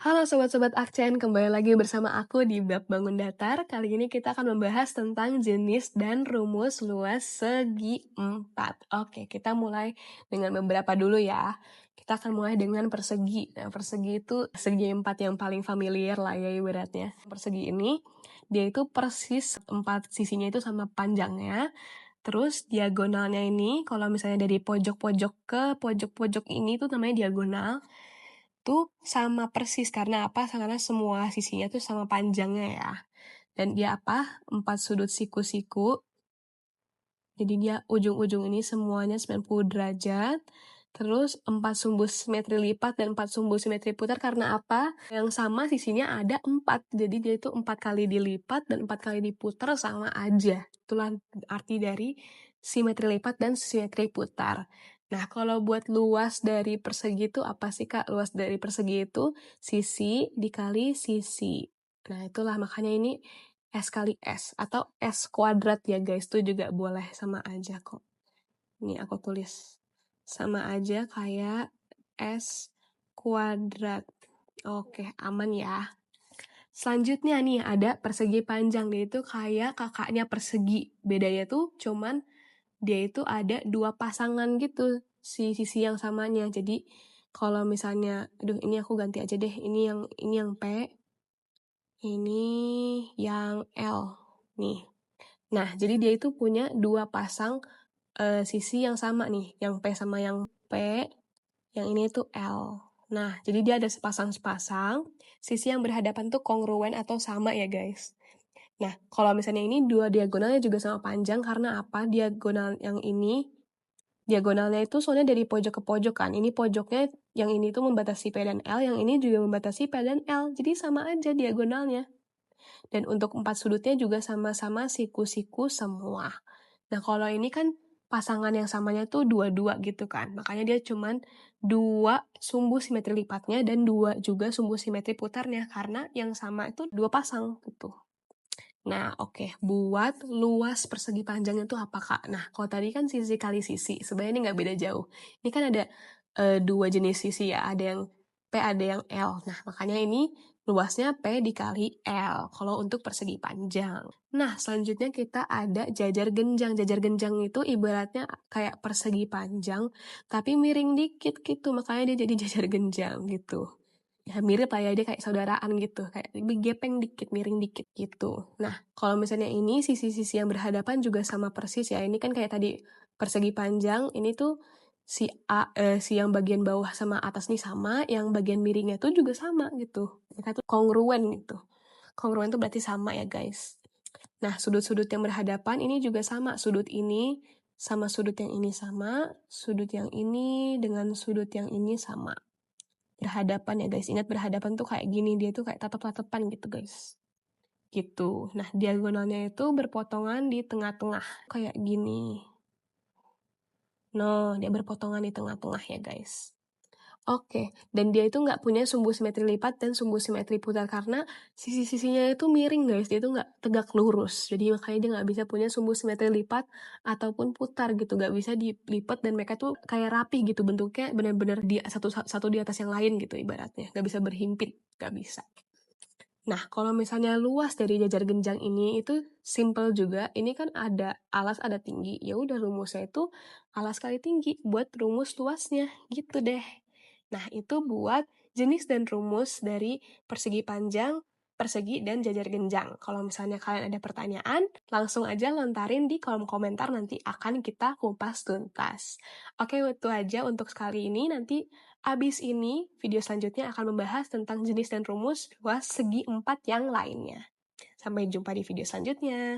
Halo sobat-sobat Akcen, kembali lagi bersama aku di Bab Bangun Datar. Kali ini kita akan membahas tentang jenis dan rumus luas segi 4. Oke, kita mulai dengan beberapa dulu ya. Kita akan mulai dengan persegi. Nah, persegi itu segi 4 yang paling familiar lah ya ibaratnya. Persegi ini, dia itu persis 4 sisinya itu sama panjangnya. Terus diagonalnya ini, kalau misalnya dari pojok-pojok ke pojok-pojok ini tuh namanya diagonal. Tuh sama persis, karena apa? Karena semua sisinya tuh sama panjangnya ya. Dan dia apa? 4 sudut siku-siku. Jadi dia ujung-ujung ini semuanya 90 derajat. Terus 4 sumbu simetri lipat dan 4 sumbu simetri putar, karena apa? Yang sama sisinya ada 4. Jadi dia itu 4 kali dilipat dan 4 kali diputar sama aja. Itulah arti dari simetri lipat dan simetri putar. Nah, kalau buat luas dari persegi itu apa sih, Kak? Luas dari persegi itu sisi dikali sisi. Nah, itulah makanya ini S kali S atau S kuadrat ya guys, itu juga boleh, sama aja kok. Ini aku tulis. Sama aja kayak S kuadrat. Oke, aman ya. Selanjutnya nih ada persegi panjang, dia itu kayak kakaknya persegi. Bedanya tuh cuman dia itu ada 2 pasangan gitu si sisi yang samanya. Jadi kalau misalnya, aduh ini aku ganti aja deh. Ini yang P, ini yang L. Nih. Nah, jadi dia itu punya 2 pasang sisi yang sama nih, yang P sama yang P, yang ini tuh L. Nah, jadi dia ada sepasang-sepasang, sisi yang berhadapan tuh kongruen atau sama ya guys. Nah, kalau misalnya ini 2 diagonalnya juga sama panjang, karena apa? Diagonal yang ini, diagonalnya itu soalnya dari pojok ke pojok kan. Ini pojoknya, yang ini tuh membatasi P dan L, yang ini juga membatasi P dan L. Jadi sama aja diagonalnya. Dan untuk 4 sudutnya juga sama-sama siku-siku semua. Nah, kalau ini kan pasangan yang samanya tuh 2-2 gitu kan. Makanya dia cuman 2 sumbu simetri lipatnya dan 2 juga sumbu simetri putarnya, karena yang sama itu 2 pasang gitu. Nah, oke. Buat luas persegi panjangnya tuh apa, Kak? Nah, kalau tadi kan sisi kali sisi, sebenarnya ini nggak beda jauh. Ini kan ada 2 jenis sisi ya, ada yang P, ada yang L. Nah, makanya ini luasnya P dikali L, kalau untuk persegi panjang. Nah, selanjutnya kita ada jajar genjang. Jajar genjang itu ibaratnya kayak persegi panjang, tapi miring dikit gitu, makanya dia jadi jajar genjang gitu. Ya mirip lah ya, dia kayak saudaraan gitu, kayak lebih gepeng dikit, miring dikit gitu. Nah, kalau misalnya ini sisi-sisi yang berhadapan juga sama persis ya, ini kan kayak tadi persegi panjang, ini tuh si yang bagian bawah sama atas nih sama, yang bagian miringnya tuh juga sama gitu. Mereka tuh kongruen gitu. Kongruen tuh berarti sama ya guys. Nah, sudut-sudut yang berhadapan ini juga sama, sudut ini sama sudut yang ini sama, sudut yang ini dengan sudut yang ini sama. Berhadapan ya guys, ingat berhadapan tuh kayak gini, dia tuh kayak tatap-tatapan gitu guys. Gitu. Nah, diagonalnya itu berpotongan di tengah-tengah, kayak gini. No, dia berpotongan di tengah-tengah ya guys. Oke, dan dia itu nggak punya sumbu simetri lipat dan sumbu simetri putar, karena sisi-sisinya itu miring guys, dia itu nggak tegak lurus. Jadi makanya dia nggak bisa punya sumbu simetri lipat ataupun putar gitu, nggak bisa dilipat, dan mereka tuh kayak rapi gitu, bentuknya benar-benar di satu di atas yang lain gitu ibaratnya, nggak bisa berhimpit, nggak bisa. Nah, kalau misalnya luas dari jajar genjang ini itu simple juga. Ini kan ada alas, ada tinggi. Ya udah, rumusnya itu alas kali tinggi buat rumus luasnya gitu deh. Nah, itu buat jenis dan rumus dari persegi panjang, persegi, dan jajar genjang. Kalau misalnya kalian ada pertanyaan, langsung aja lontarin di kolom komentar, nanti akan kita kupas tuntas. Oke, itu aja untuk sekali ini. Nanti abis ini, video selanjutnya akan membahas tentang jenis dan rumus luas segi 4 yang lainnya. Sampai jumpa di video selanjutnya.